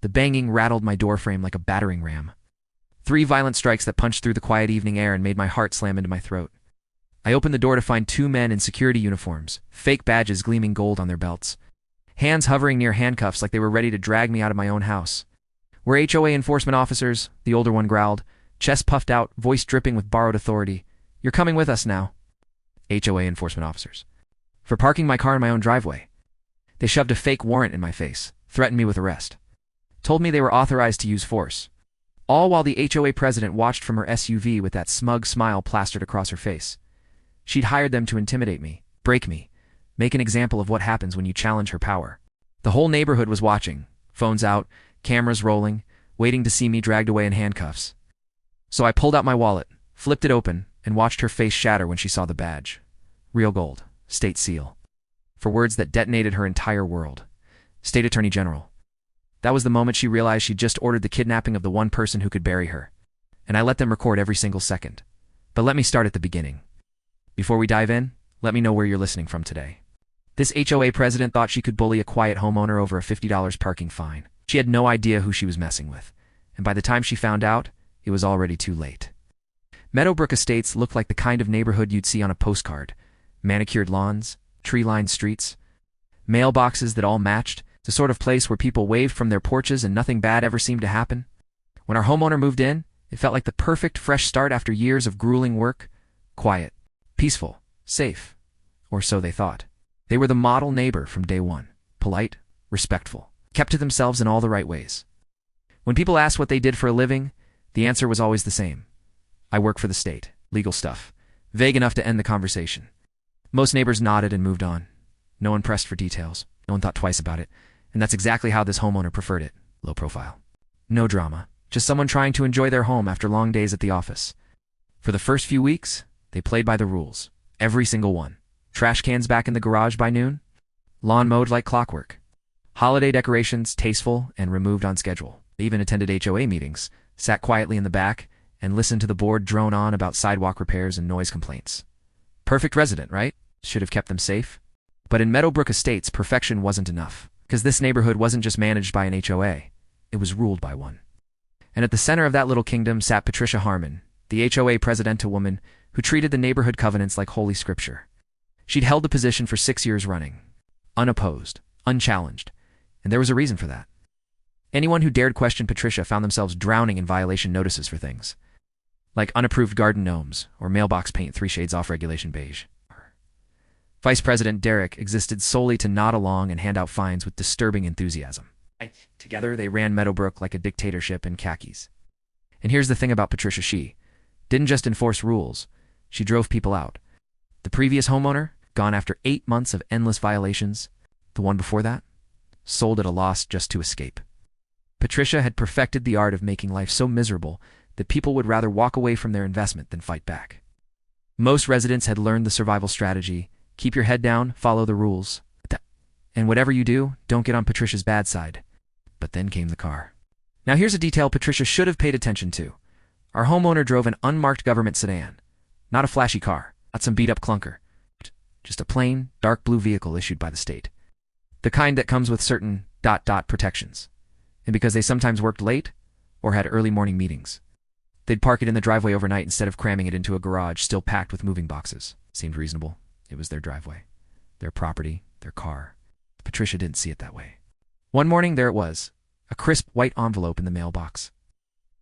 The banging rattled my doorframe like a battering ram. 3 violent strikes that punched through the quiet evening air and made my heart slam into my throat. I opened the door to find 2 men in security uniforms, fake badges gleaming gold on their belts. Hands hovering near handcuffs like they were ready to drag me out of my own house. "We're HOA enforcement officers," the older one growled, chest puffed out, voice dripping with borrowed authority. "You're coming with us now." HOA enforcement officers. For parking my car in my own driveway. They shoved a fake warrant in my face, threatened me with arrest. Told me they were authorized to use force. All while the HOA president watched from her SUV with that smug smile plastered across her face. She'd hired them to intimidate me, break me, make an example of what happens when you challenge her power. The whole neighborhood was watching, phones out, cameras rolling, waiting to see me dragged away in handcuffs. So I pulled out my wallet, flipped it open, and watched her face shatter when she saw the badge. Real gold, state seal. For words that detonated her entire world. State Attorney General. That was the moment she realized she'd just ordered the kidnapping of the one person who could bury her. And I let them record every single second. But let me start at the beginning. Before we dive in, let me know where you're listening from today. This HOA president thought she could bully a quiet homeowner over a $50 parking fine. She had no idea who she was messing with. And by the time she found out, it was already too late. Meadowbrook Estates looked like the kind of neighborhood you'd see on a postcard. Manicured lawns, tree-lined streets, mailboxes that all matched, the sort of place where people waved from their porches and nothing bad ever seemed to happen. When our homeowner moved in, it felt like the perfect fresh start after years of grueling work. Quiet, peaceful, safe, or so they thought. They were the model neighbor from day one, polite, respectful, kept to themselves in all the right ways. When people asked what they did for a living, the answer was always the same. "I work for the state, legal stuff," vague enough to end the conversation. Most neighbors nodded and moved on. No one pressed for details. No one thought twice about it. And that's exactly how this homeowner preferred it. Low profile. No drama. Just someone trying to enjoy their home after long days at the office. For the first few weeks, they played by the rules. Every single one. Trash cans back in the garage by noon. Lawn mowed like clockwork. Holiday decorations tasteful and removed on schedule. They even attended HOA meetings, sat quietly in the back, and listened to the board drone on about sidewalk repairs and noise complaints. Perfect resident, right? Should have kept them safe. But in Meadowbrook Estates, perfection wasn't enough. Because this neighborhood wasn't just managed by an HOA. It was ruled by one. And at the center of that little kingdom sat Patricia Harmon, the HOA presidenta-woman who treated the neighborhood covenants like holy scripture. She'd held the position for 6 years running. Unopposed, unchallenged. And there was a reason for that. Anyone who dared question Patricia found themselves drowning in violation notices for things. Like unapproved garden gnomes, or mailbox paint 3 shades off regulation beige. Vice President Derek existed solely to nod along and hand out fines with disturbing enthusiasm. Together, they ran Meadowbrook like a dictatorship in khakis. And here's the thing about Patricia: she didn't just enforce rules, she drove people out. The previous homeowner, gone after 8 months of endless violations. The one before that, sold at a loss just to escape. Patricia had perfected the art of making life so miserable that people would rather walk away from their investment than fight back. Most residents had learned the survival strategy: keep your head down, follow the rules. And whatever you do, don't get on Patricia's bad side. But then came the car. Now here's a detail Patricia should have paid attention to. Our homeowner drove an unmarked government sedan. Not a flashy car, not some beat-up clunker. Just a plain, dark blue vehicle issued by the state. The kind that comes with certain ... protections. And because they sometimes worked late, or had early morning meetings, they'd park it in the driveway overnight instead of cramming it into a garage still packed with moving boxes. Seemed reasonable. It was their driveway, their property, their car. Patricia didn't see it that way. One morning, there it was, a crisp white envelope in the mailbox.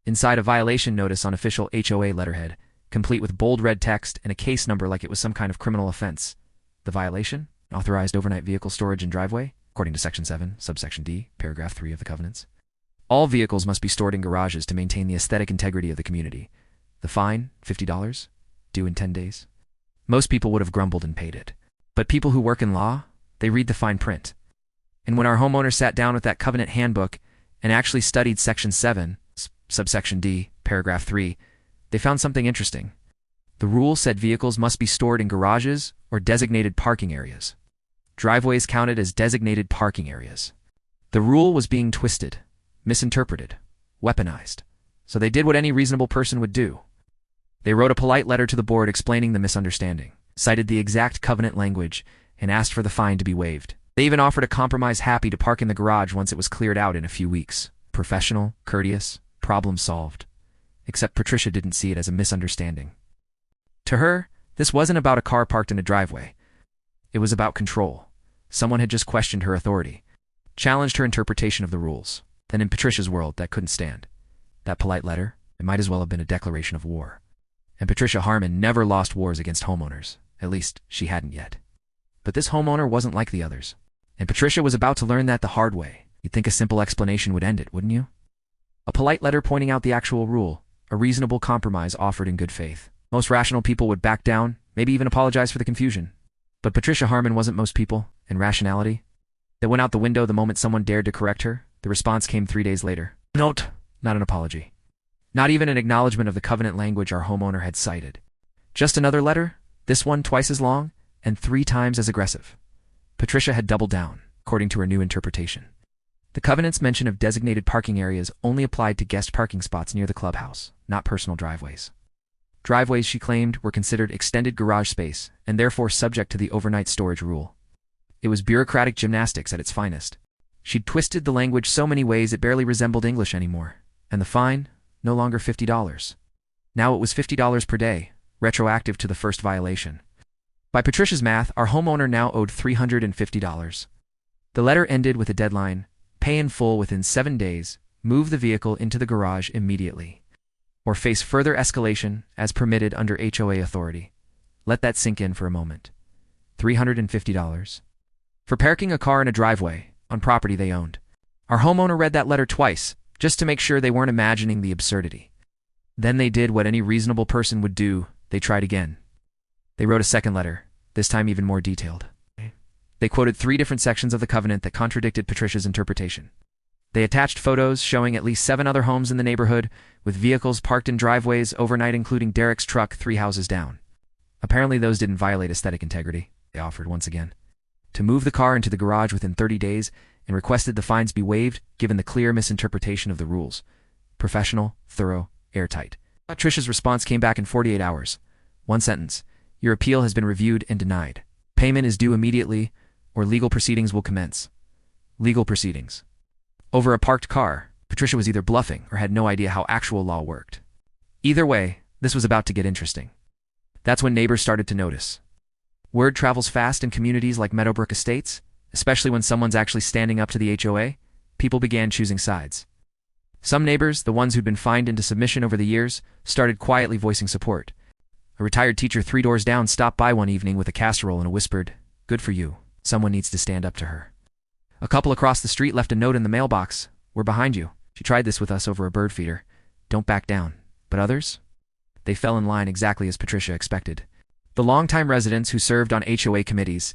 Inside, a violation notice on official HOA letterhead, complete with bold red text and a case number like it was some kind of criminal offense. The violation? Authorized overnight vehicle storage in driveway, according to Section 7, subsection D, paragraph 3 of the covenants. All vehicles must be stored in garages to maintain the aesthetic integrity of the community. The fine, $50, due in 10 days. Most people would have grumbled and paid it. But people who work in law, they read the fine print. And when our homeowner sat down with that covenant handbook and actually studied Section 7, subsection D, paragraph 3, they found something interesting. The rule said vehicles must be stored in garages or designated parking areas. Driveways counted as designated parking areas. The rule was being twisted, misinterpreted, weaponized. So they did what any reasonable person would do. They wrote a polite letter to the board explaining the misunderstanding, cited the exact covenant language, and asked for the fine to be waived. They even offered a compromise: happy to park in the garage once it was cleared out in a few weeks. Professional, courteous, problem solved. Except Patricia didn't see it as a misunderstanding. To her, this wasn't about a car parked in a driveway. It was about control. Someone had just questioned her authority, challenged her interpretation of the rules. Then in Patricia's world, that couldn't stand. That polite letter, it might as well have been a declaration of war. And Patricia Harmon never lost wars against homeowners. At least, she hadn't yet. But this homeowner wasn't like the others. And Patricia was about to learn that the hard way. You'd think a simple explanation would end it, wouldn't you? A polite letter pointing out the actual rule, a reasonable compromise offered in good faith. Most rational people would back down, maybe even apologize for the confusion. But Patricia Harmon wasn't most people, and rationality. That went out the window the moment someone dared to correct her. The response came 3 days later. Note, not an apology. Not even an acknowledgement of the covenant language our homeowner had cited. Just another letter, this one twice as long, and 3 times as aggressive. Patricia had doubled down, according to her new interpretation. The covenant's mention of designated parking areas only applied to guest parking spots near the clubhouse, not personal driveways. Driveways, she claimed, were considered extended garage space, and therefore subject to the overnight storage rule. It was bureaucratic gymnastics at its finest. She'd twisted the language so many ways it barely resembled English anymore. And the fine? No longer $50. Now it was $50 per day, retroactive to the first violation. By Patricia's math, our homeowner now owed $350. The letter ended with a deadline: pay in full within 7 days, move the vehicle into the garage immediately, or face further escalation as permitted under HOA authority. Let that sink in for a moment. $350. For parking a car in a driveway, on property they owned. Our homeowner read that letter twice, just to make sure they weren't imagining the absurdity. Then they did what any reasonable person would do: they tried again. They wrote a second letter, this time even more detailed. They quoted 3 different sections of the covenant that contradicted Patricia's interpretation. They attached photos showing at least 7 other homes in the neighborhood, with vehicles parked in driveways overnight, including Derek's truck 3 houses down. Apparently those didn't violate aesthetic integrity, they offered once again. To move the car into the garage within 30 days, and requested the fines be waived given the clear misinterpretation of the rules. Professional, thorough, airtight. Patricia's response came back in 48 hours. One sentence: your appeal has been reviewed and denied. Payment is due immediately, or legal proceedings will commence. Legal proceedings. Over a parked car, Patricia was either bluffing or had no idea how actual law worked. Either way, this was about to get interesting. That's when neighbors started to notice. Word travels fast in communities like Meadowbrook Estates, especially when someone's actually standing up to the HOA. People began choosing sides. Some neighbors, the ones who'd been fined into submission over the years, started quietly voicing support. A retired teacher 3 doors down stopped by one evening with a casserole and whispered, "Good for you. Someone needs to stand up to her." A couple across the street left a note in the mailbox: "We're behind you. She tried this with us over a bird feeder. Don't back down." But others? They fell in line exactly as Patricia expected. The longtime residents who served on HOA committees,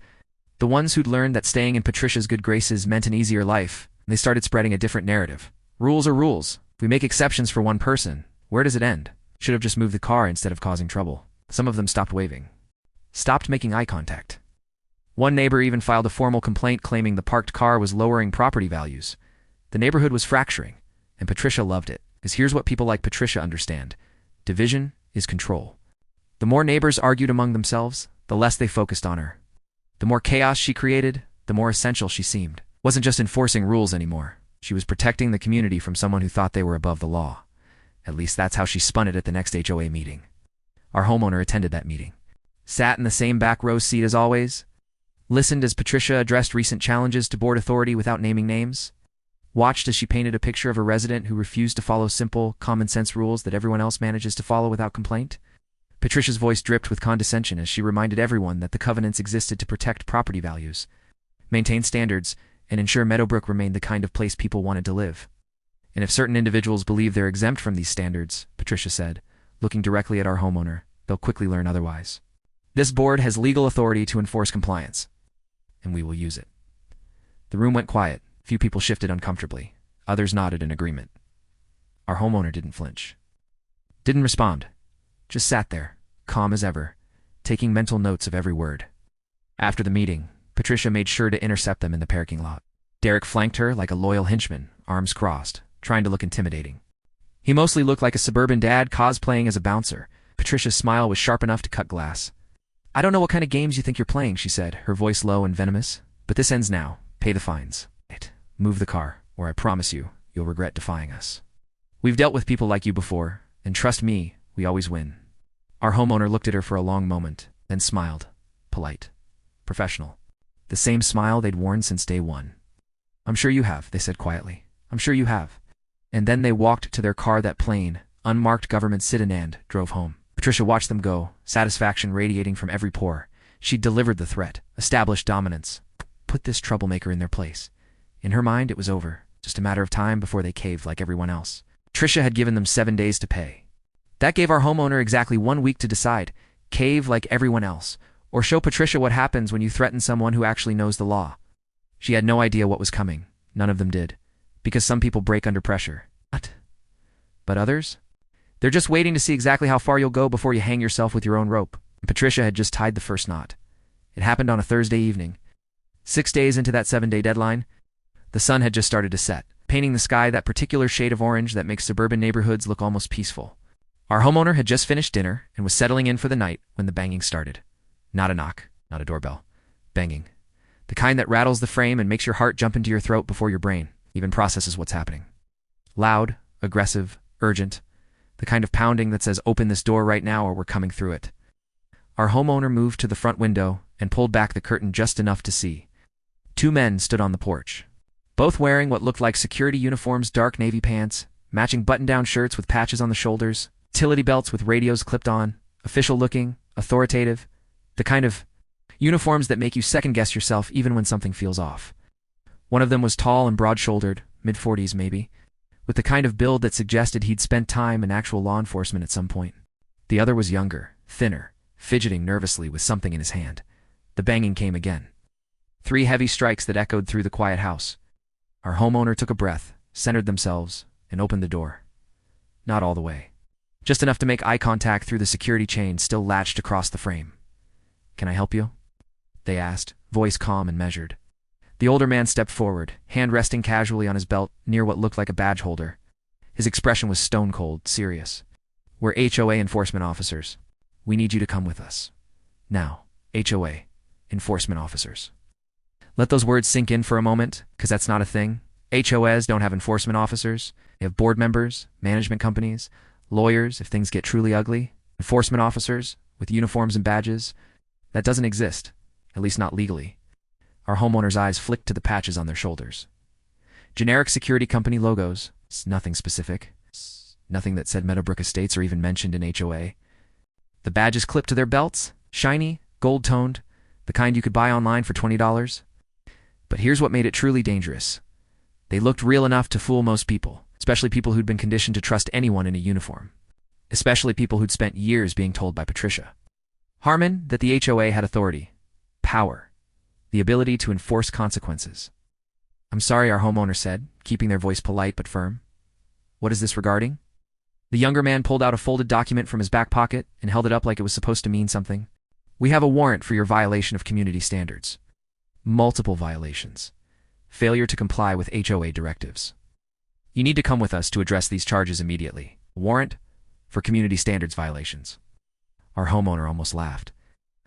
the ones who'd learned that staying in Patricia's good graces meant an easier life, they started spreading a different narrative. Rules are rules. If we make exceptions for one person, where does it end? Should have just moved the car instead of causing trouble. Some of them stopped waving. Stopped making eye contact. One neighbor even filed a formal complaint claiming the parked car was lowering property values. The neighborhood was fracturing, and Patricia loved it, because here's what people like Patricia understand: division is control. The more neighbors argued among themselves, the less they focused on her. The more chaos she created, the more essential she seemed. Wasn't just enforcing rules anymore. She was protecting the community from someone who thought they were above the law. At least that's how she spun it at the next HOA meeting. Our homeowner attended that meeting. Sat in the same back row seat as always. Listened as Patricia addressed recent challenges to board authority without naming names. Watched as she painted a picture of a resident who refused to follow simple, common-sense rules that everyone else manages to follow without complaint. Patricia's voice dripped with condescension as she reminded everyone that the covenants existed to protect property values, maintain standards, and ensure Meadowbrook remained the kind of place people wanted to live. And if certain individuals believe they're exempt from these standards, Patricia said, looking directly at our homeowner, they'll quickly learn otherwise. This board has legal authority to enforce compliance, and we will use it. The room went quiet. Few people shifted uncomfortably. Others nodded in agreement. Our homeowner didn't flinch. Didn't respond. Just sat there, calm as ever, taking mental notes of every word. After the meeting, Patricia made sure to intercept them in the parking lot. Derek flanked her like a loyal henchman, arms crossed, trying to look intimidating. He mostly looked like a suburban dad cosplaying as a bouncer. Patricia's smile was sharp enough to cut glass. "I don't know what kind of games you think you're playing," she said, her voice low and venomous, "but this ends now. Pay the fines. Move the car, or I promise you, you'll regret defying us. We've dealt with people like you before, and trust me, we always win. Our homeowner looked at her for a long moment, then smiled. Polite. Professional. The same smile they'd worn since day one. I'm sure you have, they said quietly. I'm sure you have. And then they walked to their car. That plain, unmarked government sedan drove home. Patricia watched them go, satisfaction radiating from every pore. She'd delivered the threat, established dominance, put this troublemaker in their place. In her mind, it was over, just a matter of time before they caved like everyone else. Patricia had given them 7 days to pay. That gave our homeowner exactly 1 week to decide, cave like everyone else, or show Patricia what happens when you threaten someone who actually knows the law. She had no idea what was coming. None of them did. Because some people break under pressure. What? But others? They're just waiting to see exactly how far you'll go before you hang yourself with your own rope. And Patricia had just tied the first knot. It happened on a Thursday evening. 6 days into that 7-day deadline, the sun had just started to set, painting the sky that particular shade of orange that makes suburban neighborhoods look almost peaceful. Our homeowner had just finished dinner and was settling in for the night when the banging started. Not a knock, not a doorbell. Banging. The kind that rattles the frame and makes your heart jump into your throat before your brain even processes what's happening. Loud, aggressive, urgent. The kind of pounding that says, open this door right now or we're coming through it. Our homeowner moved to the front window and pulled back the curtain just enough to see. 2 men stood on the porch, both wearing what looked like security uniforms, dark navy pants, matching button-down shirts with patches on the shoulders, utility belts with radios clipped on, official-looking, authoritative, the kind of uniforms that make you second-guess yourself even when something feels off. One of them was tall and broad-shouldered, mid-40s maybe, with the kind of build that suggested he'd spent time in actual law enforcement at some point. The other was younger, thinner, fidgeting nervously with something in his hand. The banging came again. 3 heavy strikes that echoed through the quiet house. Our homeowner took a breath, centered themselves, and opened the door. Not all the way. Just enough to make eye contact through the security chain still latched across the frame. Can I help you? They asked, voice calm and measured. The older man stepped forward, hand resting casually on his belt near what looked like a badge holder. His expression was stone-cold, serious. We're HOA enforcement officers. We need you to come with us. Now, HOA, enforcement officers. Let those words sink in for a moment, because that's not a thing. HOAs don't have enforcement officers. They have board members, management companies, lawyers if things get truly ugly, enforcement officers with uniforms and badges. That doesn't exist, at least not legally. Our homeowner's eyes flicked to the patches on their shoulders. Generic security company logos, nothing specific, nothing that said Meadowbrook Estates or even mentioned in HOA. The badges clipped to their belts, shiny, gold-toned, the kind you could buy online for $20. But here's what made it truly dangerous. They looked real enough to fool most people, especially people who'd been conditioned to trust anyone in a uniform. Especially people who'd spent years being told by Patricia Harmon that the HOA had authority, power, the ability to enforce consequences. I'm sorry, our homeowner said, keeping their voice polite but firm. What is this regarding? The younger man pulled out a folded document from his back pocket and held it up like it was supposed to mean something. We have a warrant for your violation of community standards. Multiple violations. Failure to comply with HOA directives. You need to come with us to address these charges immediately. A warrant for community standards violations. Our homeowner almost laughed.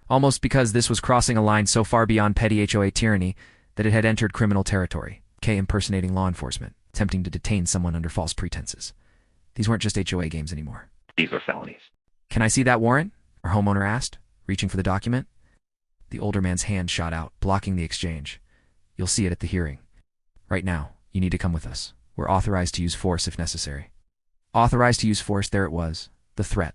Almost because this was crossing a line so far beyond petty HOA tyranny that it had entered criminal territory, impersonating law enforcement, attempting to detain someone under false pretenses. These weren't just HOA games anymore. These are felonies. Can I see that warrant? Our homeowner asked, reaching for the document. The older man's hand shot out, blocking the exchange. You'll see it at the hearing. Right now, you need to come with us. We're authorized to use force if necessary. Authorized to use force, there it was. The threat.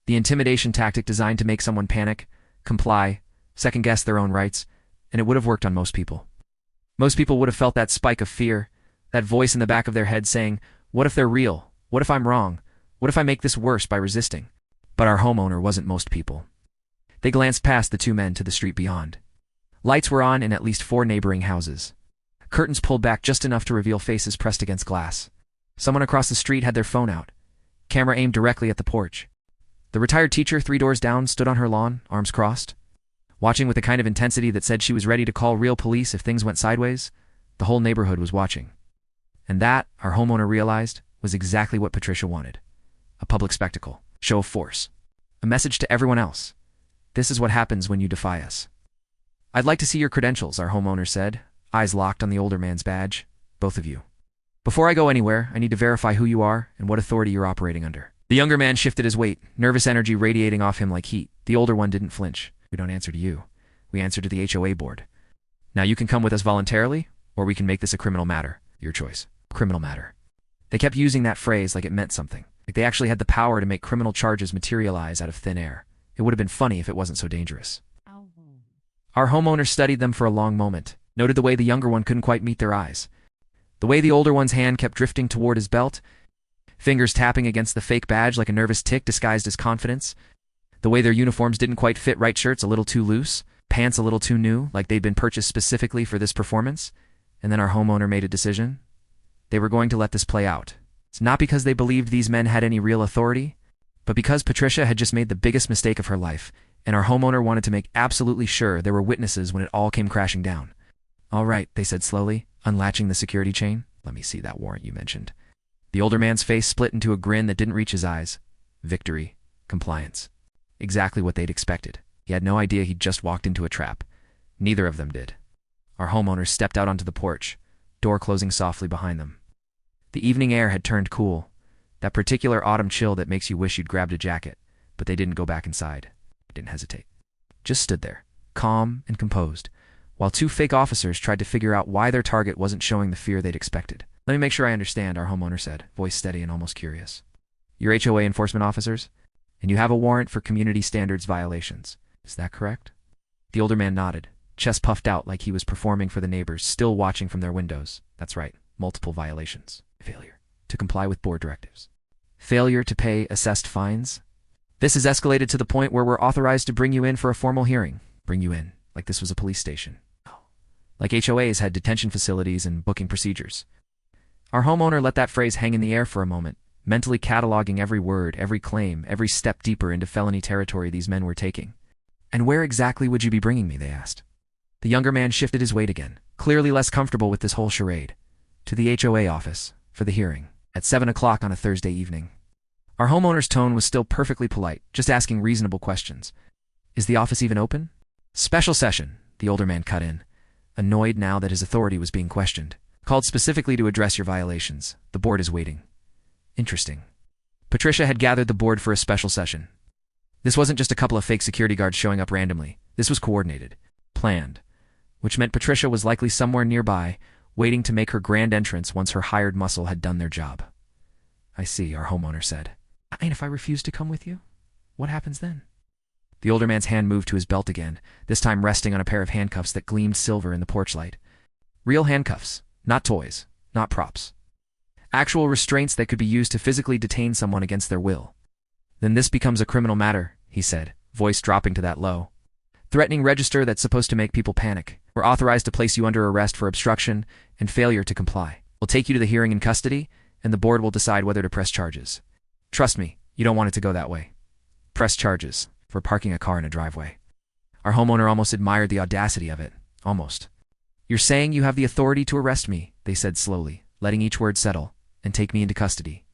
The intimidation tactic designed to make someone panic, comply, second-guess their own rights, and it would have worked on most people. Most people would have felt that spike of fear, that voice in the back of their head saying, what if they're real? What if I'm wrong? What if I make this worse by resisting? But our homeowner wasn't most people. They glanced past the 2 men to the street beyond. Lights were on in at least 4 neighboring houses. Curtains pulled back just enough to reveal faces pressed against glass. Someone across the street had their phone out, camera aimed directly at the porch. The retired teacher 3 doors down stood on her lawn, arms crossed, watching with a kind of intensity that said she was ready to call real police if things went sideways. The whole neighborhood was watching. And that, our homeowner realized, was exactly what Patricia wanted. A public spectacle, show of force, a message to everyone else. This is what happens when you defy us. I'd like to see your credentials, our homeowner said, eyes locked on the older man's badge. Both of you. Before I go anywhere, I need to verify who you are and what authority you're operating under. The younger man shifted his weight, nervous energy radiating off him like heat. The older one didn't flinch. We don't answer to you. We answer to the HOA board. Now you can come with us voluntarily, or we can make this a criminal matter. Your choice. Criminal matter. They kept using that phrase like it meant something. Like they actually had the power to make criminal charges materialize out of thin air. It would have been funny if it wasn't so dangerous. Our homeowner studied them for a long moment, noted the way the younger one couldn't quite meet their eyes. The way the older one's hand kept drifting toward his belt, fingers tapping against the fake badge like a nervous tick disguised as confidence. The way their uniforms didn't quite fit right, shirts a little too loose, pants a little too new, like they'd been purchased specifically for this performance. And then our homeowner made a decision. They were going to let this play out. It's not because they believed these men had any real authority, but because Patricia had just made the biggest mistake of her life, and our homeowner wanted to make absolutely sure there were witnesses when it all came crashing down. All right, they said slowly, unlatching the security chain. Let me see that warrant you mentioned. The older man's face split into a grin that didn't reach his eyes. Victory. Compliance. Exactly what they'd expected. He had no idea he'd just walked into a trap. Neither of them did. Our homeowner stepped out onto the porch, door closing softly behind them. The evening air had turned cool, that particular autumn chill that makes you wish you'd grabbed a jacket, but they didn't go back inside. Didn't hesitate. Just stood there, calm and composed, while two fake officers tried to figure out why their target wasn't showing the fear they'd expected. Let me make sure I understand, our homeowner said, voice steady and almost curious. You're HOA enforcement officers, and you have a warrant for community standards violations. Is that correct? The older man nodded, chest puffed out like he was performing for the neighbors, still watching from their windows. That's right, multiple violations. Failure to comply with board directives. Failure to pay assessed fines. This has escalated to the point where we're authorized to bring you in for a formal hearing. Bring you in, like this was a police station. Like HOAs had detention facilities and booking procedures. Our homeowner let that phrase hang in the air for a moment, mentally cataloging every word, every claim, every step deeper into felony territory these men were taking. And where exactly would you be bringing me, they asked. The younger man shifted his weight again, clearly less comfortable with this whole charade. To the HOA office, for the hearing, at 7 o'clock on a Thursday evening. Our homeowner's tone was still perfectly polite, just asking reasonable questions. Is the office even open? Special session, the older man cut in, annoyed now that his authority was being questioned. Called specifically to address your violations. The board is waiting. Interesting. Patricia had gathered the board for a special session. This wasn't just a couple of fake security guards showing up randomly. This was coordinated, planned, which meant Patricia was likely somewhere nearby, waiting to make her grand entrance once her hired muscle had done their job. I see, our homeowner said. And if I refuse to come with you? What happens then? The older man's hand moved to his belt again, this time resting on a pair of handcuffs that gleamed silver in the porch light. Real handcuffs, not toys, not props. Actual restraints that could be used to physically detain someone against their will. Then this becomes a criminal matter, he said, voice dropping to that low, threatening register that's supposed to make people panic. We're authorized to place you under arrest for obstruction and failure to comply. We'll take you to the hearing in custody, and the board will decide whether to press charges. Trust me, you don't want it to go that way. Press charges for parking a car in a driveway. Our homeowner almost admired the audacity of it. Almost. You're saying you have the authority to arrest me, they said slowly, letting each word settle, and take me into custody.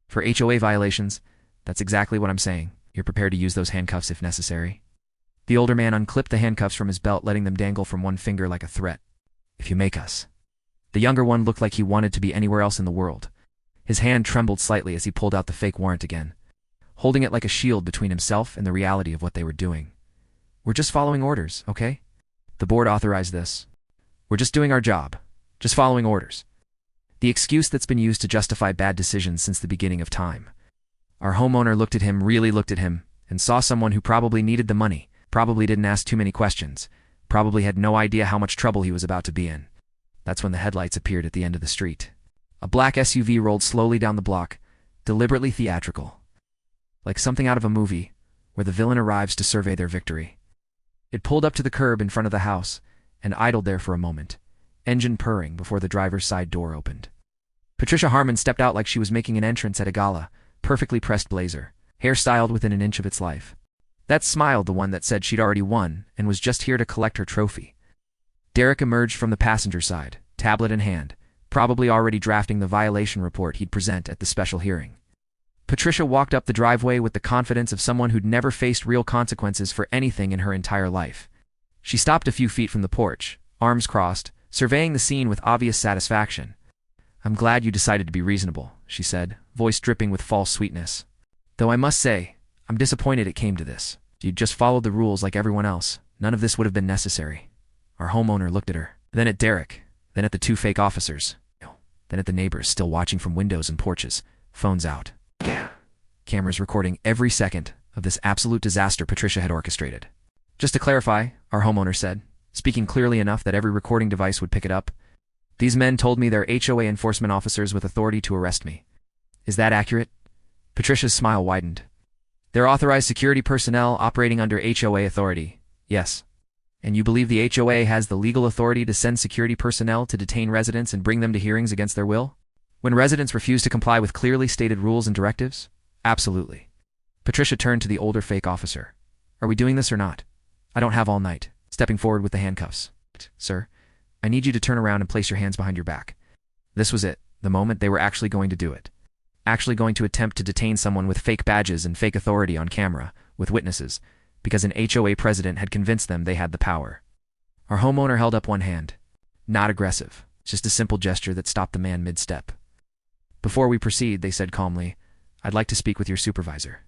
For HOA violations, that's exactly what I'm saying. You're prepared to use those handcuffs if necessary. The older man unclipped the handcuffs from his belt, letting them dangle from one finger like a threat. If you make us. The younger one looked like he wanted to be anywhere else in the world. His hand trembled slightly as he pulled out the fake warrant again, holding it like a shield between himself and the reality of what they were doing. We're just following orders, okay? The board authorized this. We're just doing our job. Just following orders. The excuse that's been used to justify bad decisions since the beginning of time. Our homeowner looked at him, really looked at him, and saw someone who probably needed the money, probably didn't ask too many questions, probably had no idea how much trouble he was about to be in. That's when the headlights appeared at the end of the street. A black SUV rolled slowly down the block, deliberately theatrical. Like something out of a movie, where the villain arrives to survey their victory. It pulled up to the curb in front of the house, and idled there for a moment, engine purring before the driver's side door opened. Patricia Harmon stepped out like she was making an entrance at a gala, perfectly pressed blazer, hair styled within an inch of its life. That smiled the one that said she'd already won and was just here to collect her trophy. Derek emerged from the passenger side, tablet in hand, probably already drafting the violation report he'd present at the special hearing. Patricia walked up the driveway with the confidence of someone who'd never faced real consequences for anything in her entire life. She stopped a few feet from the porch, arms crossed, surveying the scene with obvious satisfaction. I'm glad you decided to be reasonable, she said, voice dripping with false sweetness. Though I must say, I'm disappointed it came to this. If you'd just followed the rules like everyone else, none of this would have been necessary. Our homeowner looked at her, then at Derek, then at the two fake officers, then at the neighbors still watching from windows and porches, phones out. Cameras recording every second of this absolute disaster Patricia had orchestrated. Just to clarify, our homeowner said, speaking clearly enough that every recording device would pick it up, these men told me they're HOA enforcement officers with authority to arrest me. Is that accurate? Patricia's smile widened. They're authorized security personnel operating under HOA authority. Yes. And you believe the HOA has the legal authority to send security personnel to detain residents and bring them to hearings against their will? When residents refuse to comply with clearly stated rules and directives? Absolutely. Patricia turned to the older fake officer. Are we doing this or not? I don't have all night. Stepping forward with the handcuffs. Sir, I need you to turn around and place your hands behind your back. This was it, the moment they were actually going to do it. Actually going to attempt to detain someone with fake badges and fake authority on camera, with witnesses, because an HOA president had convinced them they had the power. Our homeowner held up one hand. Not aggressive, just a simple gesture that stopped the man mid-step. Before we proceed, they said calmly, I'd like to speak with your supervisor.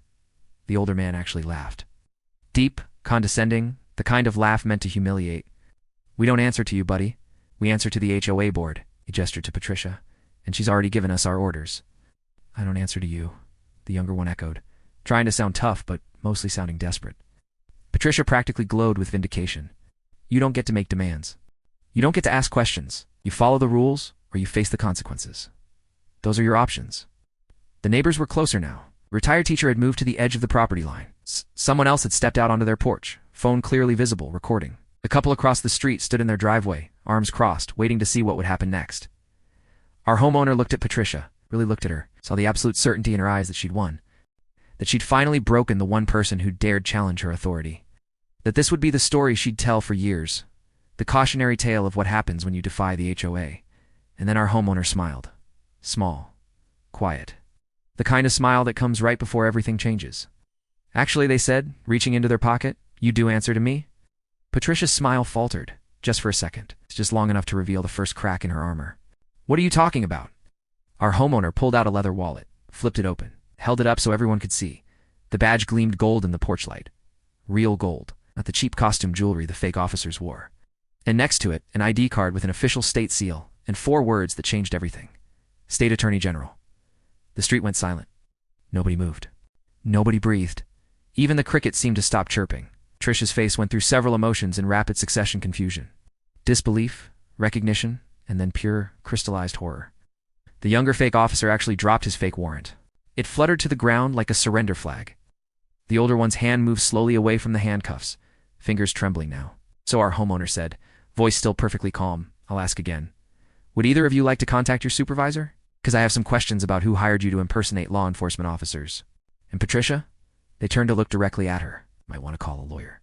The older man actually laughed. Deep, condescending, the kind of laugh meant to humiliate. We don't answer to you, buddy. We answer to the HOA board, he gestured to Patricia, and she's already given us our orders. I don't answer to you, the younger one echoed, trying to sound tough but mostly sounding desperate. Patricia practically glowed with vindication. You don't get to make demands. You don't get to ask questions. You follow the rules, or you face the consequences. Those are your options. The neighbors were closer now. Retired teacher had moved to the edge of the property line. Someone else had stepped out onto their porch, phone clearly visible, recording. The couple across the street stood in their driveway, arms crossed, waiting to see what would happen next. Our homeowner looked at Patricia, really looked at her, saw the absolute certainty in her eyes that she'd won. That she'd finally broken the one person who dared challenge her authority. That this would be the story she'd tell for years. The cautionary tale of what happens when you defy the HOA. And then our homeowner smiled. Small. Quiet. The kind of smile that comes right before everything changes. Actually, they said, reaching into their pocket, you do answer to me? Patricia's smile faltered, just for a second. It's just long enough to reveal the first crack in her armor. What are you talking about? Our homeowner pulled out a leather wallet, flipped it open, held it up so everyone could see. The badge gleamed gold in the porch light. Real gold, not the cheap costume jewelry the fake officers wore. And next to it, an ID card with an official state seal, and 4 words that changed everything. State Attorney General. The street went silent. Nobody moved. Nobody breathed. Even the crickets seemed to stop chirping. Tricia's face went through several emotions in rapid succession confusion. Disbelief, recognition, and then pure, crystallized horror. The younger fake officer actually dropped his fake warrant. It fluttered to the ground like a surrender flag. The older one's hand moved slowly away from the handcuffs, fingers trembling now. So our homeowner said, voice still perfectly calm, I'll ask again. Would either of you like to contact your supervisor? Because I have some questions about who hired you to impersonate law enforcement officers. And Patricia? They turned to look directly at her. Might want to call a lawyer.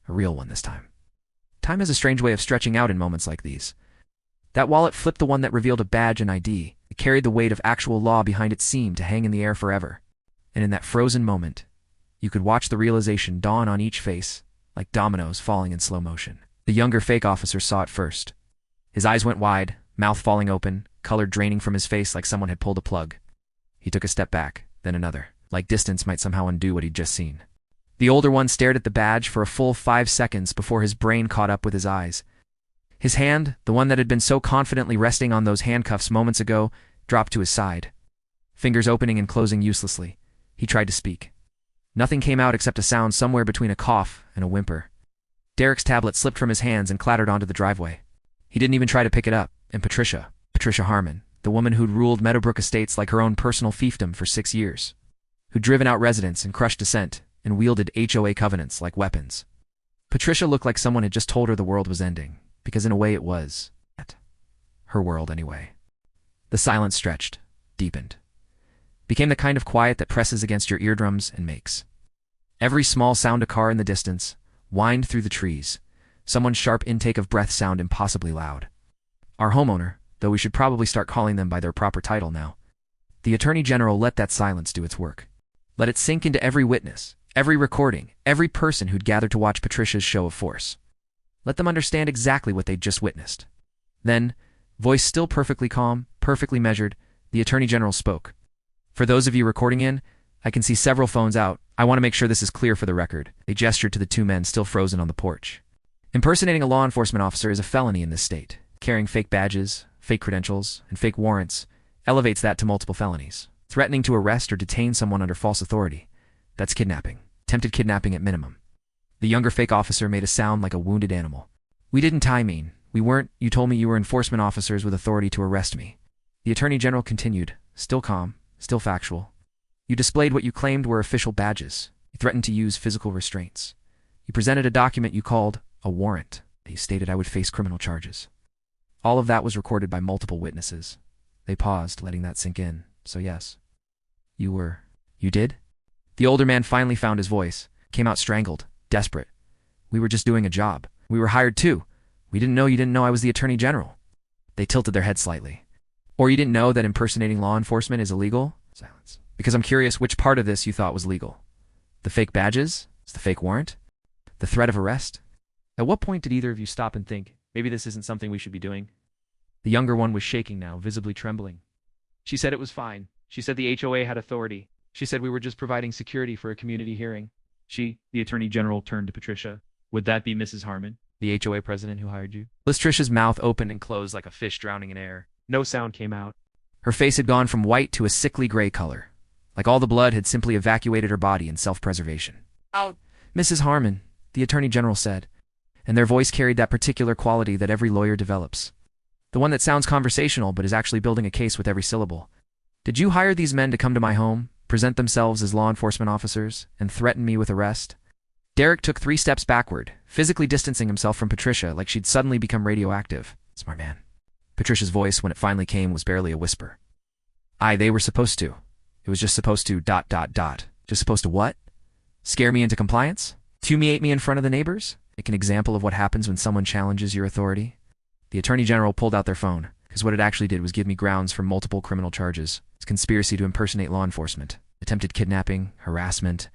A real one this time. Time has a strange way of stretching out in moments like these. That wallet flipped the one that revealed a badge and ID. It carried the weight of actual law behind it, seemed to hang in the air forever. And in that frozen moment, you could watch the realization dawn on each face, like dominoes falling in slow motion. The younger fake officer saw it first. His eyes went wide, mouth falling open, color draining from his face like someone had pulled a plug. He took a step back, then another, like distance might somehow undo what he'd just seen. The older one stared at the badge for a full 5 seconds before his brain caught up with his eyes. His hand, the one that had been so confidently resting on those handcuffs moments ago, dropped to his side. Fingers opening and closing uselessly. He tried to speak. Nothing came out except a sound somewhere between a cough and a whimper. Derek's tablet slipped from his hands and clattered onto the driveway. He didn't even try to pick it up, and Patricia Harmon, the woman who'd ruled Meadowbrook Estates like her own personal fiefdom for 6 years, who'd driven out residents and crushed dissent, and wielded HOA covenants like weapons. Patricia looked like someone had just told her the world was ending, because in a way it was. Her world, anyway. The silence stretched, deepened. Became the kind of quiet that presses against your eardrums and makes. Every small sound, a car in the distance, whined through the trees, someone's sharp intake of breath sound impossibly loud. Our homeowner, though we should probably start calling them by their proper title now. The Attorney General let that silence do its work. Let it sink into every witness, every recording, every person who'd gathered to watch Patricia's show of force. Let them understand exactly what they'd just witnessed. Then, Voice still perfectly calm, perfectly measured, the Attorney General spoke. For those of you recording in, I can see several phones out. I want to make sure this is clear for the record. They gestured to the two men still frozen on the porch. Impersonating a law enforcement officer is a felony in this state. Carrying fake badges, fake credentials, and fake warrants elevates that to multiple felonies. Threatening to arrest or detain someone under false authority, that's kidnapping. Attempted kidnapping at minimum. The younger fake officer made a sound like a wounded animal. We didn't mean. We weren't. You told me you were enforcement officers with authority to arrest me. The Attorney General continued, still calm, still factual. You displayed what you claimed were official badges. You threatened to use physical restraints. You presented a document you called a warrant. You stated I would face criminal charges. All of that was recorded by multiple witnesses. They paused, letting that sink in. So yes. You did? The older man finally found his voice, came out strangled, desperate. We were just doing a job. We were hired too. We didn't know you didn't know I was the Attorney General. They tilted their heads slightly. Or you didn't know that impersonating law enforcement is illegal? Silence. Because I'm curious which part of this you thought was legal. The fake badges? The fake warrant? The threat of arrest? At what point did either of you stop and think, maybe this isn't something we should be doing? The younger one was shaking now, visibly trembling. She said it was fine. She said the HOA had authority. She said we were just providing security for a community hearing. She, the Attorney General, turned to Patricia. Would that be Mrs. Harmon, the HOA president who hired you? Tricia's mouth opened and closed like a fish drowning in air. No sound came out. Her face had gone from white to a sickly gray color, like all the blood had simply evacuated her body in self-preservation. Out. Mrs. Harmon, the Attorney General said, and their voice carried that particular quality that every lawyer develops. The one that sounds conversational but is actually building a case with every syllable. Did you hire these men to come to my home, present themselves as law enforcement officers, and threaten me with arrest? Derek took 3 steps backward, physically distancing himself from Patricia like she'd suddenly become radioactive. Smart man. Patricia's voice, when it finally came, was barely a whisper. They were supposed to. It was just supposed to ... Just supposed to what? Scare me into compliance? Humiliate me in front of the neighbors? Make an example of what happens when someone challenges your authority? The Attorney General pulled out their phone, because what it actually did was give me grounds for multiple criminal charges. It's conspiracy to impersonate law enforcement, attempted kidnapping, harassment,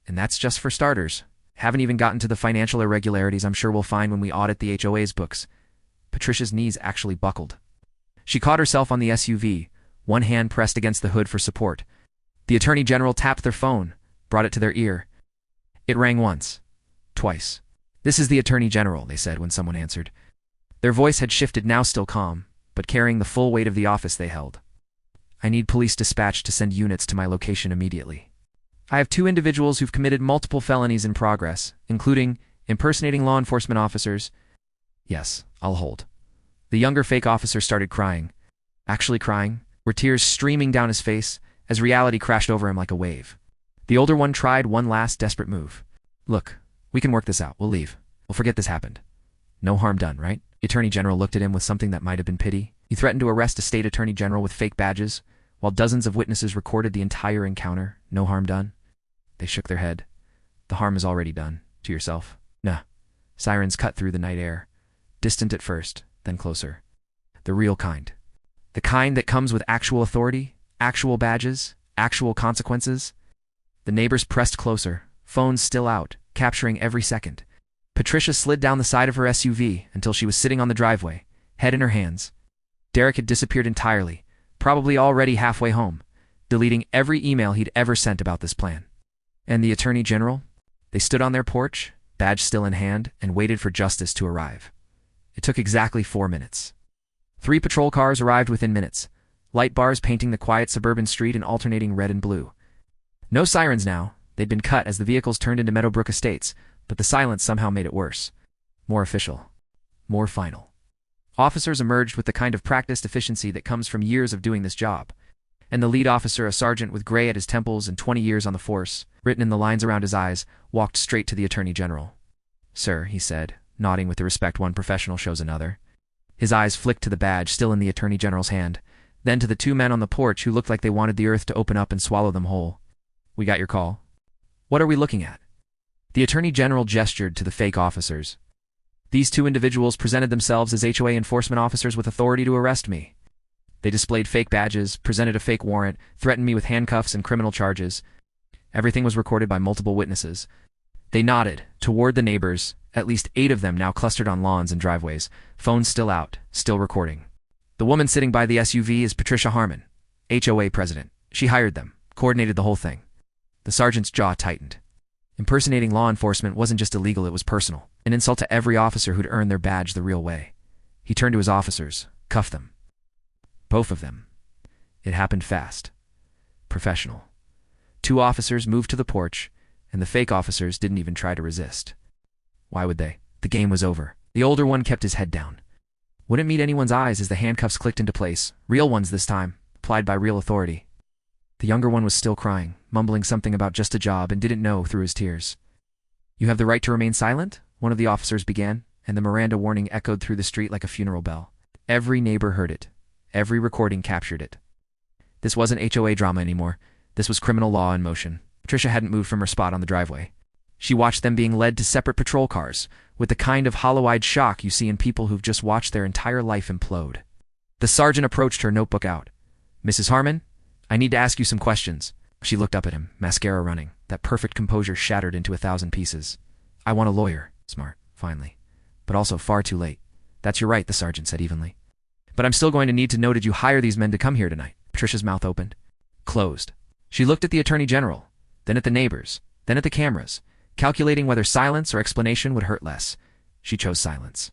and that's just for starters. Haven't even gotten to the financial irregularities I'm sure we'll find when we audit the HOA's books. Patricia's knees actually buckled. She caught herself on the SUV, one hand pressed against the hood for support. The Attorney General tapped their phone, brought it to their ear. It rang once, twice. This is the Attorney General, they said when someone answered. Their voice had shifted, now still calm, but carrying the full weight of the office they held. I need police dispatch to send units to my location immediately. I have 2 individuals who've committed multiple felonies in progress, including impersonating law enforcement officers. Yes, I'll hold. The younger fake officer started crying. Actually crying, were tears streaming down his face as reality crashed over him like a wave. The older one tried one last desperate move. Look, we can work this out. We'll leave. We'll forget this happened. No harm done, right? The Attorney General looked at him with something that might have been pity. You threatened to arrest a state attorney general with fake badges, while dozens of witnesses recorded the entire encounter. No harm done? They shook their head. The harm is already done. To yourself. Nah. Sirens cut through the night air. Distant at first, then closer. The real kind. The kind that comes with actual authority, actual badges, actual consequences. The neighbors pressed closer, phones still out, capturing every second. Patricia slid down the side of her SUV until she was sitting on the driveway, head in her hands. Derek had disappeared entirely, probably already halfway home, deleting every email he'd ever sent about this plan. And the Attorney General? They stood on their porch, badge still in hand, and waited for justice to arrive. It took exactly 4 minutes. 3 patrol cars arrived within minutes, light bars painting the quiet suburban street in alternating red and blue. No sirens now. They'd been cut as the vehicles turned into Meadowbrook Estates, but the silence somehow made it worse. More official. More final. Officers emerged with the kind of practiced efficiency that comes from years of doing this job. And the lead officer, a sergeant with gray at his temples and 20 years on the force, written in the lines around his eyes, walked straight to the Attorney General. Sir, he said, nodding with the respect one professional shows another. His eyes flicked to the badge still in the Attorney General's hand, then to the 2 men on the porch who looked like they wanted the earth to open up and swallow them whole. We got your call. What are we looking at? The Attorney General gestured to the fake officers. These 2 individuals presented themselves as HOA enforcement officers with authority to arrest me. They displayed fake badges, presented a fake warrant, threatened me with handcuffs and criminal charges. Everything was recorded by multiple witnesses. They nodded toward the neighbors, at least 8 of them now clustered on lawns and driveways, phones still out, still recording. The woman sitting by the SUV is Patricia Harmon, HOA president. She hired them, coordinated the whole thing. The sergeant's jaw tightened. Impersonating law enforcement wasn't just illegal, it was personal. An insult to every officer who'd earned their badge the real way. He turned to his officers, cuffed them. Both of them. It happened fast. Professional. 2 officers moved to the porch, and the fake officers didn't even try to resist. Why would they? The game was over. The older one kept his head down. Wouldn't meet anyone's eyes as the handcuffs clicked into place. Real ones this time, applied by real authority. The younger one was still crying, mumbling something about just a job and didn't know through his tears. "You have the right to remain silent?" one of the officers began, and the Miranda warning echoed through the street like a funeral bell. Every neighbor heard it. Every recording captured it. This wasn't HOA drama anymore. This was criminal law in motion. Patricia hadn't moved from her spot on the driveway. She watched them being led to separate patrol cars, with the kind of hollow-eyed shock you see in people who've just watched their entire life implode. The sergeant approached her, notebook out. "Mrs. Harmon, I need to ask you some questions." She looked up at him, mascara running, that perfect composure shattered into 1,000 pieces. "I want a lawyer." Smart, finally. But also far too late. "That's your right," the sergeant said evenly. "But I'm still going to need to know, did you hire these men to come here tonight?" Patricia's mouth opened. Closed. She looked at the attorney general, then at the neighbors, then at the cameras, calculating whether silence or explanation would hurt less. She chose silence.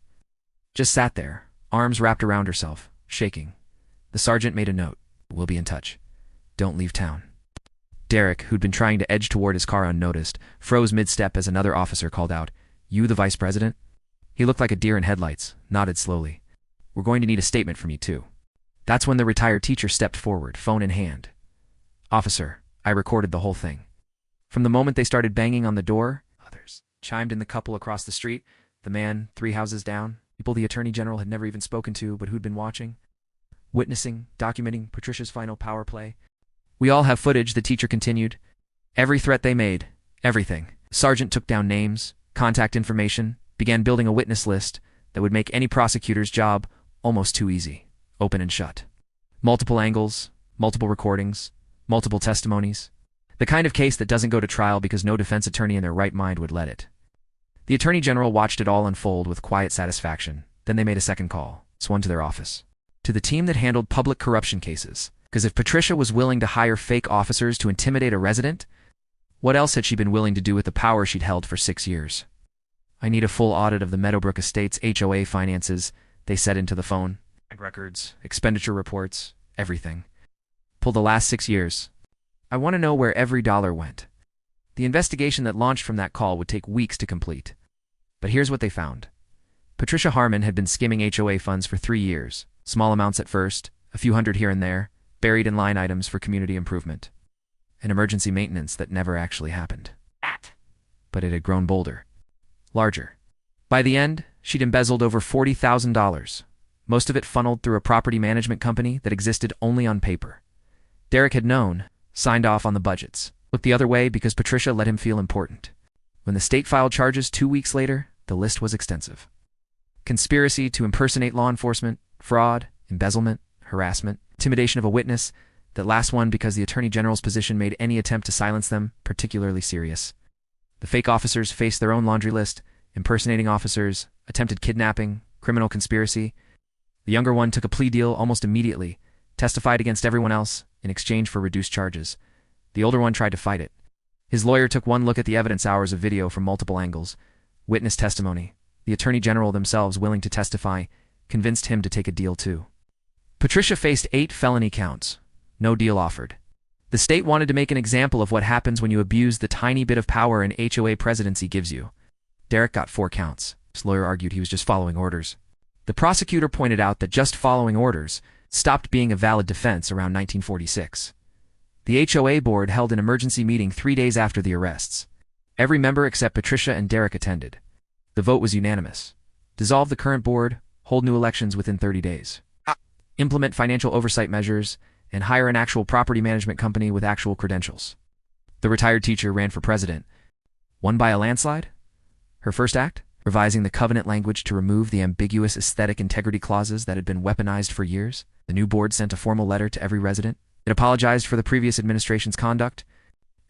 Just sat there, arms wrapped around herself, shaking. The sergeant made a note. "We'll be in touch. Don't leave town." Derek, who'd been trying to edge toward his car unnoticed, froze mid-step as another officer called out, "You the vice president?" He looked like a deer in headlights, nodded slowly. "We're going to need a statement from you, too." That's when the retired teacher stepped forward, phone in hand. "Officer, I recorded the whole thing. From the moment they started banging on the door," others chimed in, the couple across the street, the man 3 houses down, people the attorney general had never even spoken to but who'd been watching, witnessing, documenting Patricia's final power play. "We all have footage," the teacher continued. "Every threat they made, everything." Sergeant took down names, contact information, began building a witness list that would make any prosecutor's job almost too easy, open and shut. Multiple angles, multiple recordings, multiple testimonies. The kind of case that doesn't go to trial because no defense attorney in their right mind would let it. The attorney general watched it all unfold with quiet satisfaction. Then they made a second call, swung to their office. To the team that handled public corruption cases. Because if Patricia was willing to hire fake officers to intimidate a resident, what else had she been willing to do with the power she'd held for 6 years? "I need a full audit of the Meadowbrook Estates HOA finances," they said into the phone. "Records, expenditure reports, everything. Pull the last 6 years. I want to know where every dollar went." The investigation that launched from that call would take weeks to complete. But here's what they found. Patricia Harmon had been skimming HOA funds for 3 years, small amounts at first, a few hundred here and there, buried in line items for community improvement. An emergency maintenance that never actually happened. But it had grown bolder. Larger. By the end, she'd embezzled over $40,000, most of it funneled through a property management company that existed only on paper. Derek had known, signed off on the budgets, looked the other way because Patricia let him feel important. When the state filed charges 2 weeks later, the list was extensive. Conspiracy to impersonate law enforcement, fraud, embezzlement, harassment, intimidation of a witness, that last one because the attorney general's position made any attempt to silence them particularly serious. The fake officers faced their own laundry list: impersonating officers, attempted kidnapping, criminal conspiracy. The younger one took a plea deal almost immediately, testified against everyone else in exchange for reduced charges. The older one tried to fight it. His lawyer took one look at the evidence, hours of video from multiple angles, witness testimony, the attorney general themselves willing to testify, convinced him to take a deal too. Patricia faced 8 felony counts. No deal offered. The state wanted to make an example of what happens when you abuse the tiny bit of power an HOA presidency gives you. Derek got 4 counts. His lawyer argued he was just following orders. The prosecutor pointed out that just following orders stopped being a valid defense around 1946. The HOA board held an emergency meeting 3 days after the arrests. Every member except Patricia and Derek attended. The vote was unanimous. Dissolve the current board, hold new elections within 30 days. Implement financial oversight measures, and hire an actual property management company with actual credentials. The retired teacher ran for president. Won by a landslide? Her first act? Revising the covenant language to remove the ambiguous aesthetic integrity clauses that had been weaponized for years. The new board sent a formal letter to every resident. It apologized for the previous administration's conduct.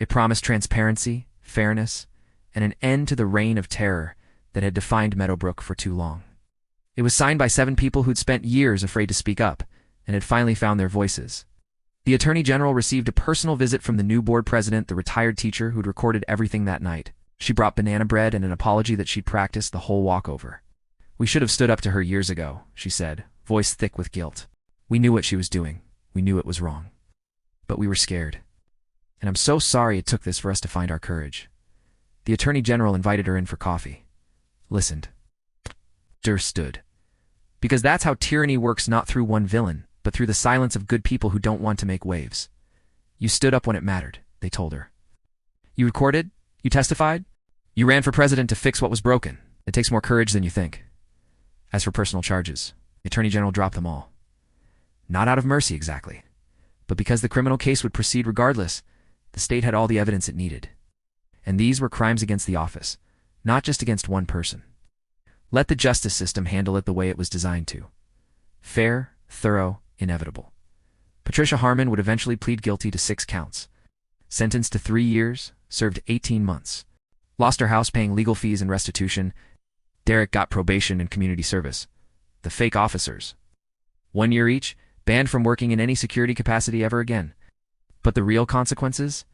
It promised transparency, fairness, and an end to the reign of terror that had defined Meadowbrook for too long. It was signed by 7 people who'd spent years afraid to speak up, and had finally found their voices. The Attorney General received a personal visit from the new board president, the retired teacher who'd recorded everything that night. She brought banana bread and an apology that she'd practiced the whole walkover. "We should have stood up to her years ago," she said, voice thick with guilt. "We knew what she was doing. We knew it was wrong. But we were scared. And I'm so sorry it took this for us to find our courage." The Attorney General invited her in for coffee. Listened. Stood. Because that's how tyranny works, not through one villain, but through the silence of good people who don't want to make waves. "You stood up when it mattered," they told her. "You recorded? You testified? You ran for president to fix what was broken. It takes more courage than you think." As for personal charges, the Attorney General dropped them all. Not out of mercy exactly, but because the criminal case would proceed regardless. The state had all the evidence it needed. And these were crimes against the office, not just against one person. Let the justice system handle it the way it was designed to. Fair, thorough, inevitable. Patricia Harmon would eventually plead guilty to 6 counts. Sentenced to 3 years, served 18 months. Lost her house paying legal fees and restitution. Derek got probation and community service. The fake officers. 1 year each, banned from working in any security capacity ever again. But the real consequences?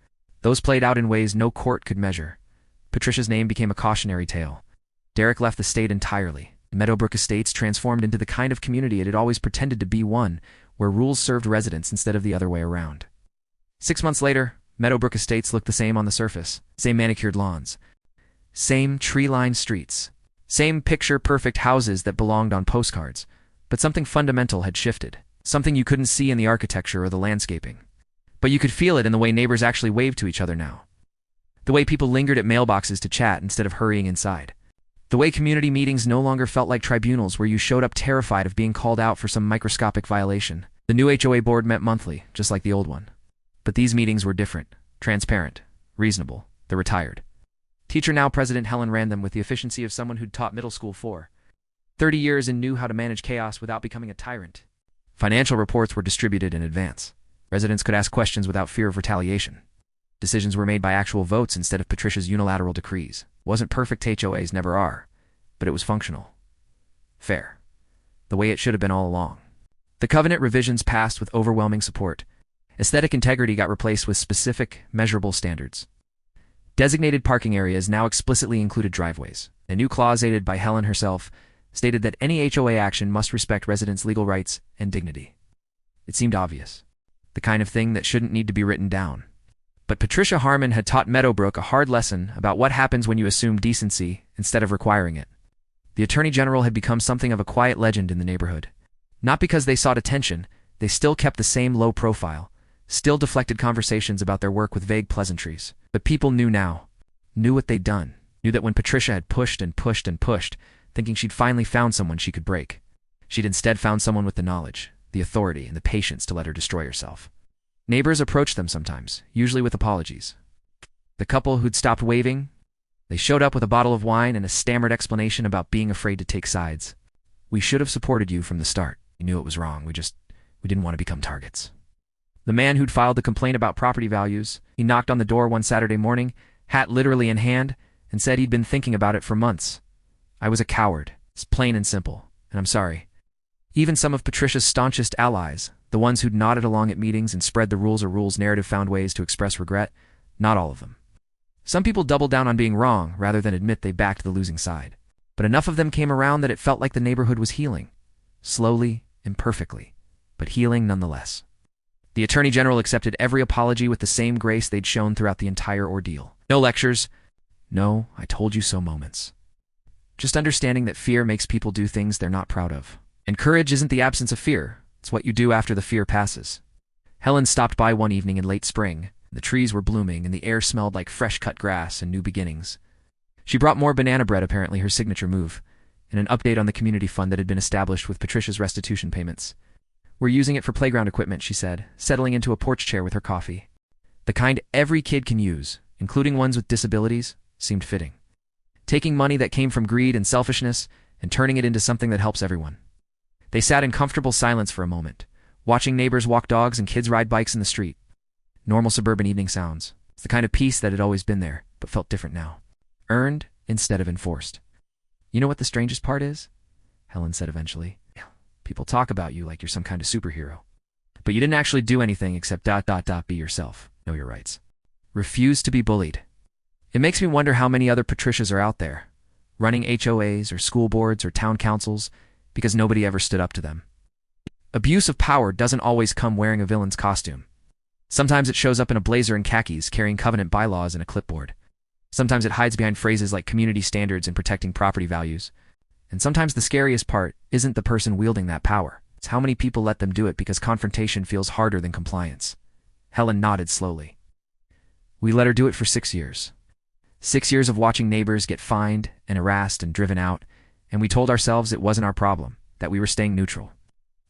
Those played out in ways no court could measure. Patricia's name became a cautionary tale. Derek left the state entirely. Meadowbrook Estates transformed into the kind of community it had always pretended to be, one where rules served residents instead of the other way around. 6 months later, Meadowbrook Estates looked the same on the surface. Same manicured lawns. Same tree-lined streets. Same picture-perfect houses that belonged on postcards. But something fundamental had shifted. Something you couldn't see in the architecture or the landscaping. But you could feel it in the way neighbors actually waved to each other now. The way people lingered at mailboxes to chat instead of hurrying inside. The way community meetings no longer felt like tribunals where you showed up terrified of being called out for some microscopic violation. The new HOA board met monthly, just like the old one. But these meetings were different, transparent, reasonable. The retired teacher, now President Helen, ran them with the efficiency of someone who'd taught middle school for 30 years and knew how to manage chaos without becoming a tyrant. Financial reports were distributed in advance. Residents could ask questions without fear of retaliation. Decisions were made by actual votes instead of Patricia's unilateral decrees. Wasn't perfect, HOAs never are, but it was functional. Fair. The way it should have been all along. The covenant revisions passed with overwhelming support. Aesthetic integrity got replaced with specific, measurable standards. Designated parking areas now explicitly included driveways. A new clause, aided by Helen herself, stated that any HOA action must respect residents' legal rights and dignity. It seemed obvious. The kind of thing that shouldn't need to be written down. But Patricia Harmon had taught Meadowbrook a hard lesson about what happens when you assume decency instead of requiring it. The Attorney General had become something of a quiet legend in the neighborhood. Not because they sought attention, they still kept the same low profile, still deflected conversations about their work with vague pleasantries. But people knew now, knew what they'd done, knew that when Patricia had pushed and pushed and pushed, thinking she'd finally found someone she could break, she'd instead found someone with the knowledge, the authority, and the patience to let her destroy herself. Neighbors approached them sometimes, usually with apologies. The couple who'd stopped waving, they showed up with a bottle of wine and a stammered explanation about being afraid to take sides. "We should have supported you from the start. We knew it was wrong. We didn't want to become targets." The man who'd filed the complaint about property values, he knocked on the door one Saturday morning, hat literally in hand, and said he'd been thinking about it for months. "I was a coward. It's plain and simple, and I'm sorry." Even some of Patricia's staunchest allies, the ones who'd nodded along at meetings and spread the rules or rules narrative, found ways to express regret. Not all of them. Some people doubled down on being wrong rather than admit they backed the losing side. But enough of them came around that it felt like the neighborhood was healing. Slowly, imperfectly, but healing nonetheless. The Attorney General accepted every apology with the same grace they'd shown throughout the entire ordeal. No lectures, no "I told you so" moments. Just understanding that fear makes people do things they're not proud of. And courage isn't the absence of fear, it's what you do after the fear passes. Helen stopped by one evening in late spring. The trees were blooming and the air smelled like fresh-cut grass and new beginnings. She brought more banana bread, apparently her signature move, and an update on the community fund that had been established with Patricia's restitution payments. "We're using it for playground equipment," she said, settling into a porch chair with her coffee. The kind every kid can use, including ones with disabilities, seemed fitting. Taking money that came from greed and selfishness and turning it into something that helps everyone. They sat in comfortable silence for a moment, watching neighbors walk dogs and kids ride bikes in the street. Normal suburban evening sounds. It's the kind of peace that had always been there, but felt different now. Earned instead of enforced. You know what the strangest part is? Helen said eventually. People talk about you like you're some kind of superhero. But you didn't actually do anything except ... be yourself. Know your rights. Refuse to be bullied. It makes me wonder how many other Patricias are out there, running HOAs or school boards or town councils because nobody ever stood up to them. Abuse of power doesn't always come wearing a villain's costume. Sometimes it shows up in a blazer and khakis carrying covenant bylaws and a clipboard. Sometimes it hides behind phrases like community standards and protecting property values. And sometimes the scariest part isn't the person wielding that power. It's how many people let them do it because confrontation feels harder than compliance. Helen nodded slowly. We let her do it for 6 years. 6 years of watching neighbors get fined and harassed and driven out, and we told ourselves it wasn't our problem, that we were staying neutral.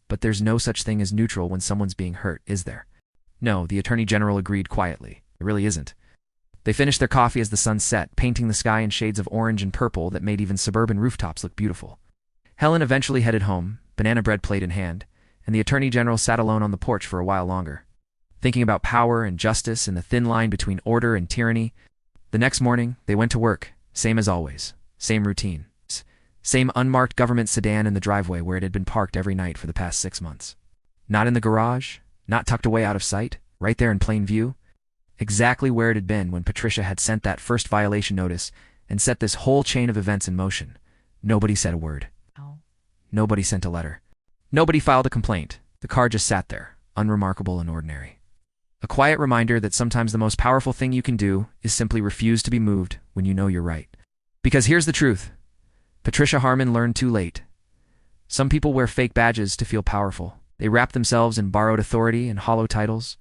But there's no such thing as neutral when someone's being hurt, is there? No, the Attorney General agreed quietly. It really isn't. They finished their coffee as the sun set, painting the sky in shades of orange and purple that made even suburban rooftops look beautiful. Helen eventually headed home, banana bread plate in hand, and the Attorney General sat alone on the porch for a while longer, thinking about power and justice and the thin line between order and tyranny. The next morning, they went to work, same as always, same routine, same unmarked government sedan in the driveway where it had been parked every night for the past 6 months. Not in the garage, not tucked away out of sight, right there in plain view, exactly where it had been when Patricia had sent that first violation notice and set this whole chain of events in motion. Nobody said a word. Nobody sent a letter. Nobody filed a complaint. The car just sat there, unremarkable and ordinary. A quiet reminder that sometimes the most powerful thing you can do is simply refuse to be moved when you know you're right. Because here's the truth. Patricia Harmon learned too late. Some people wear fake badges to feel powerful. They wrap themselves in borrowed authority and hollow titles,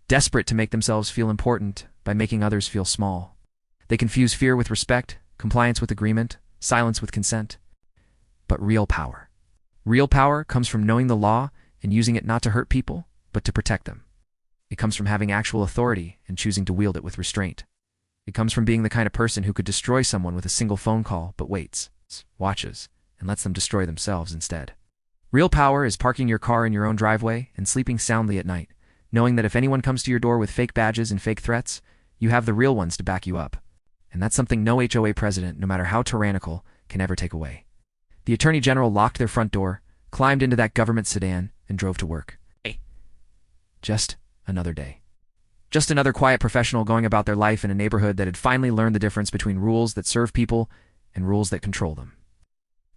desperate to make themselves feel important by making others feel small. They confuse fear with respect, compliance with agreement, silence with consent. But real power comes from knowing the law and using it not to hurt people, but to protect them. It comes from having actual authority and choosing to wield it with restraint. It comes from being the kind of person who could destroy someone with a single phone call, but waits, watches, and lets them destroy themselves instead. Real power is parking your car in your own driveway and sleeping soundly at night, knowing that if anyone comes to your door with fake badges and fake threats, you have the real ones to back you up. And that's something no HOA president, no matter how tyrannical, can ever take away. The Attorney General locked their front door, climbed into that government sedan, and drove to work. Just another day. Just another quiet professional going about their life in a neighborhood that had finally learned the difference between rules that serve people and rules that control them.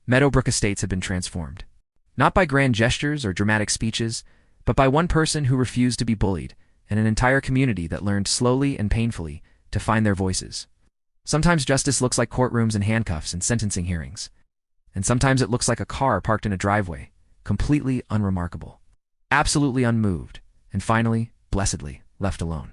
Meadowbrook Estates had been transformed. Not by grand gestures or dramatic speeches, but by one person who refused to be bullied, and an entire community that learned slowly and painfully to find their voices. Sometimes justice looks like courtrooms and handcuffs and sentencing hearings. And sometimes it looks like a car parked in a driveway, completely unremarkable, absolutely unmoved, and finally, blessedly, left alone.